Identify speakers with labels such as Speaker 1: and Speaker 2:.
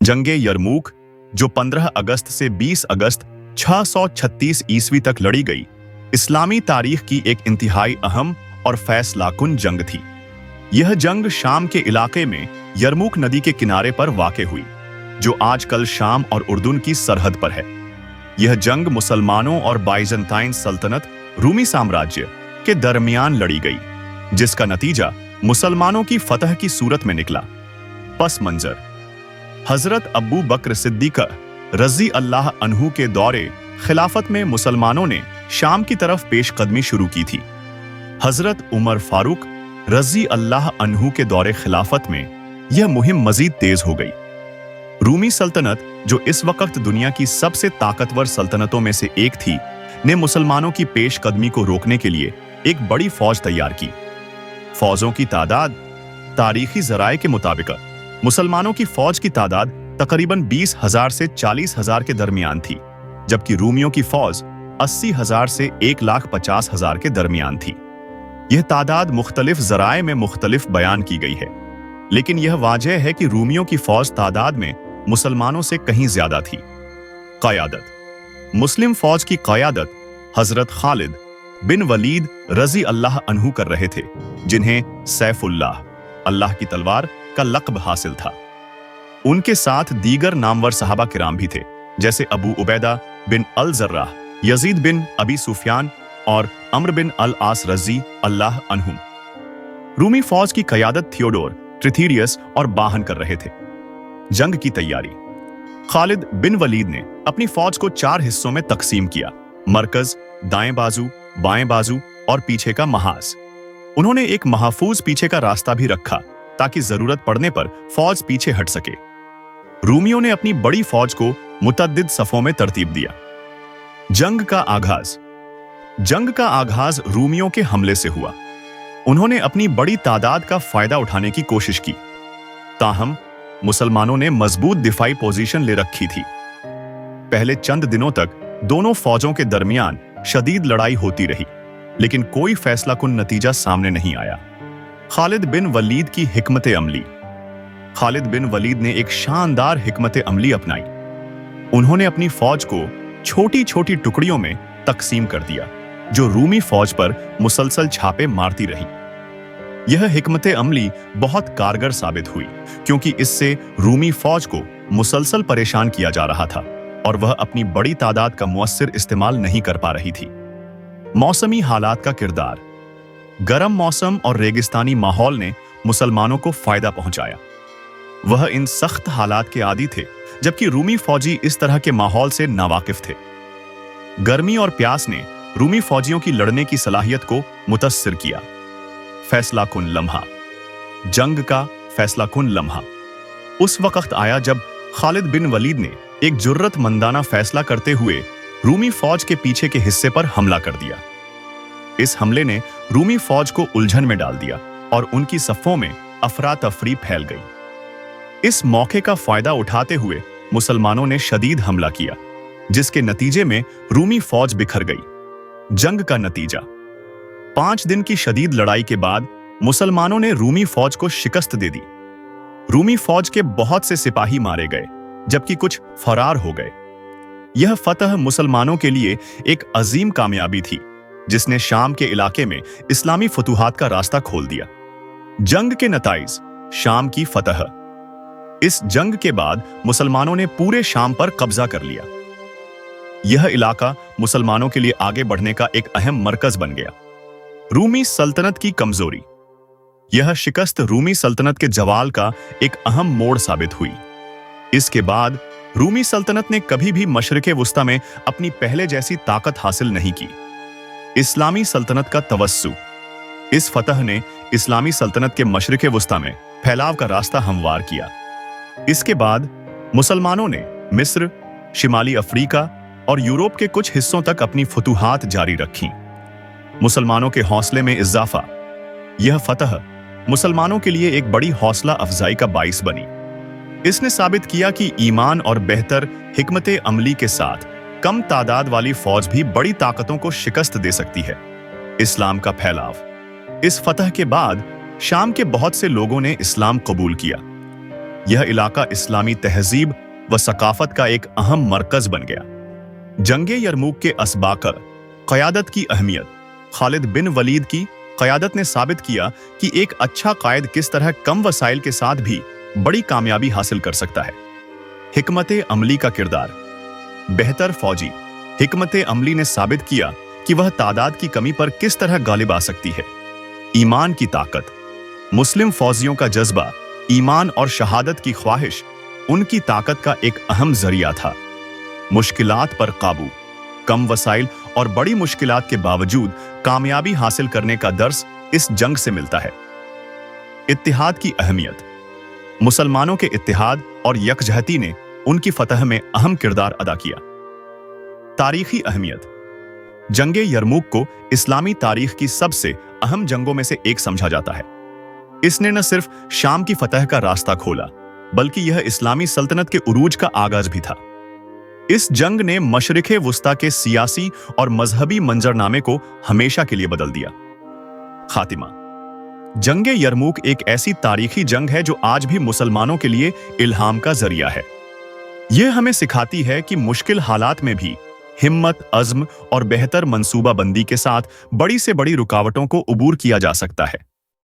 Speaker 1: जंगे यरमूक, जो 15 अगस्त से 20 अगस्त 636 ईस्वी तक लड़ी गई, इस्लामी तारीख की एक इंतहाई अहम और फैसलाकुन जंग थी। यह जंग शाम के इलाके में यरमूक नदी के किनारे पर वाक़ हुई, जो आजकल शाम और उर्दून की सरहद पर है। यह जंग मुसलमानों और बाइजेंटाइन सल्तनत रूमी साम्राज्य के दरमियान लड़ी गई, जिसका नतीजा मुसलमानों की फतह की सूरत में निकला। पस मंजर: हजरत अबू बकर सिद्दीक़ रज़ी अल्लाह अन्हु के दौरे खिलाफत में मुसलमानों ने शाम की तरफ पेशकदमी शुरू की थी। हजरत उमर फारूक रज़ी अल्लाह अन्हु के दौरे खिलाफत में यह मुहिम मजीद तेज हो गई। रूमी सल्तनत, जो इस वक्त दुनिया की सबसे ताकतवर सल्तनतों में से एक थी, ने मुसलमानों की पेशकदमी को रोकने के लिए एक बड़ी फौज तैयार की। फौजों की तादाद: तारीखी ज़राए के मुताबिक मुसलमानों की फौज की तादाद तकरीबन 20,000 से 40,000 के दरमियान थी, जबकि रूमियों की फौज 80,000 से 1,50,000 के दरमियान थी। यह तादाद मुख्तलिफ ज़राए में मुख्तलिफ बयान की गई है, लेकिन यह वाजह है कि रूमियों की फौज तादाद में मुसलमानों से कहीं ज्यादा थी। क़यादत: मुस्लिम फौज की क़यादत हजरत खालिद बिन वलीद रज़ी अल्लाह अन्हु कर रहे थे, जिन्हें सैफुल्लाह, अल्लाह की तलवार, का लक़ब हासिल था। उनके साथ दीगर नामवर सहाबा किराम भी थे, जैसे अबू उबैदा बिन अल जर्राह, यजीद बिन अबी सुफियान और अम्र बिन अल आस रज़ी अल्लाह अन्हुम। रूमी फौज की क़यादत थियोडोर, ट्रिथीरियस और बाहन कर रहे थे। जंग की तैयारी: खालिद बिन वलीद ने अपनी फौज को 4 हिस्सों में तकसीम किया: मरकज, दाएं बाजू, बाएं बाजू और पीछे का महाज। उन्होंने एक महफूज पीछे का रास्ता भी रखा, ताकि जरूरत पड़ने पर फौज पीछे हट सके। रूमियों ने अपनी बड़ी फौज को मुतअद्दिद सफों में तरतीब दिया। जंग का आगाज: जंग का आगाज रूमियों के हमले से हुआ। उन्होंने अपनी बड़ी तादाद का फायदा उठाने की कोशिश की, ताहम मुसलमानों ने मजबूत दिफाई पोजीशन ले रखी थी। पहले चंद दिनों तक दोनों फौजों के दरमियान शदीद लड़ाई होती रही, लेकिन कोई फैसलाकुन नतीजा सामने नहीं आया। खालिद बिन वलीद की हिकमत अमली: खालिद बिन वलीद ने एक शानदार हिकमत अमली अपनाई। उन्होंने अपनी फौज को छोटी छोटी टुकड़ियों में तकसीम कर दिया, जो रूमी फौज पर मुसलसल छापे मारती रही। यह हिकमत अमली बहुत कारगर साबित हुई, क्योंकि इससे रूमी फौज को मुसलसल परेशान किया जा रहा था और वह अपनी बड़ी तादाद का मुअस्सिर इस्तेमाल नहीं कर पा रही थी। मौसमी हालात का किरदार: गर्म मौसम और रेगिस्तानी माहौल ने मुसलमानों को फायदा पहुंचाया। वह इन सख्त हालात के आदी थे, जबकि रूमी फौजी इस तरह के माहौल से नावाकिफ थे। गर्मी और प्यास ने रूमी फौजियों की लड़ने की सलाहियत को मुतस्सिर किया। फैसलाकुन लम्हा: जंग का फैसलाकुन लम्हा उस वक्त आया जब खालिद बिन वलीद ने एक जुर्रतमंदाना फैसला करते हुए रूमी फौज के पीछे के हिस्से पर हमला कर दिया। इस हमले ने रूमी फौज को उलझन में डाल दिया और उनकी सफ़ों में अफरा तफरी फैल गई। इस मौके का फायदा उठाते हुए मुसलमानों ने शदीद हमला किया, जिसके नतीजे में रूमी फौज बिखर गई। जंग का नतीजा: 5 दिन की शदीद लड़ाई के बाद मुसलमानों ने रूमी फौज को शिकस्त दे दी। रूमी फौज के बहुत से सिपाही मारे गए, जबकि कुछ फरार हो गए। यह फतह मुसलमानों के लिए एक अजीम कामयाबी थी, जिसने शाम के इलाके में इस्लामी फतूहात का रास्ता खोल दिया। जंग के नताइज: शाम की फतह। इस जंग के बाद मुसलमानों ने पूरे शाम पर कब्जा कर लिया। यह इलाका मुसलमानों के लिए आगे बढ़ने का एक अहम मरकज बन गया। रूमी सल्तनत की कमजोरी: यह शिकस्त रूमी सल्तनत के जवाल का एक अहम मोड़ साबित हुई। इसके बाद रूमी सल्तनत ने कभी भी मशरिक़े वुस्ता में अपनी पहले जैसी ताकत हासिल नहीं की। इस्लामी सल्तनत का तवस्सु: इस फतह ने इस्लामी सल्तनत के मशरिक़े वुस्ता में फैलाव का रास्ता हमवार किया। इसके बाद मुसलमानों ने मिस्र, शिमाली अफ्रीका और यूरोप के कुछ हिस्सों तक अपनी फतूहात जारी रखी। मुसलमानों के हौसले में इजाफा: यह फतह मुसलमानों के लिए एक बड़ी हौसला अफजाई का बाइस बनी। इसने साबित किया कि ईमान और बेहतर हिकमत अमली के साथ कम तादाद वाली फौज भी बड़ी ताकतों को शिकस्त दे सकती है। इस्लाम का फैलाव: इस फतह के बाद शाम के बहुत से लोगों ने इस्लाम कबूल किया। यह इलाका इस्लामी तहजीब व सकाफत का एक अहम मरकज बन गया। जंगे यरमुक के असबाकर क़यादत की अहमियत। खालिद बिन वलीद की क़यादत ने साबित किया कि एक अच्छा कायद किस तरह कम वसाइल के साथ भी बड़ी कामयाबी हासिल कर सकता है। हिकमत अमली का किरदार। बेहतर फौजी। हिकमत अमली ने साबित किया कि वह तादाद की कमी पर किस तरह गालिब आ सकती है। ईमान की ताकत। मुस्लिम फौजियों का जज्बा, ईमान और शहादत की ख्वाहिश उनकी ताकत का एक अहम जरिया था। मुश्किलात पर काबू। कम वसाइल और बड़ी मुश्किलात के बावजूद कामयाबी हासिल करने का दर्स इस जंग से मिलता है। इत्तिहाद की अहमियत। मुसलमानों के इत्तिहाद और यकजहती ने उनकी फतह में अहम किरदार अदा किया। तारीखी अहमियत। जंगे यरमुक को इस्लामी तारीख की सबसे अहम जंगों में से एक समझा जाता है। इसने न सिर्फ शाम की फतह का रास्ता खोला, बल्कि यह इस्लामी सल्तनत के उरूज का आगाज भी था। इस जंग ने मशरिक़े वुस्ता के सियासी और मजहबी मंजरनामे को हमेशा के लिए बदल दिया। खातिमा। जंगे यरमुक एक ऐसी तारीखी जंग है जो आज भी मुसलमानों के लिए इल्हाम का जरिया है। यह हमें सिखाती है कि मुश्किल हालात में भी हिम्मत, अज़्म और बेहतर मंसूबाबंदी के साथ बड़ी से बड़ी रुकावटों को अबूर किया जा सकता है।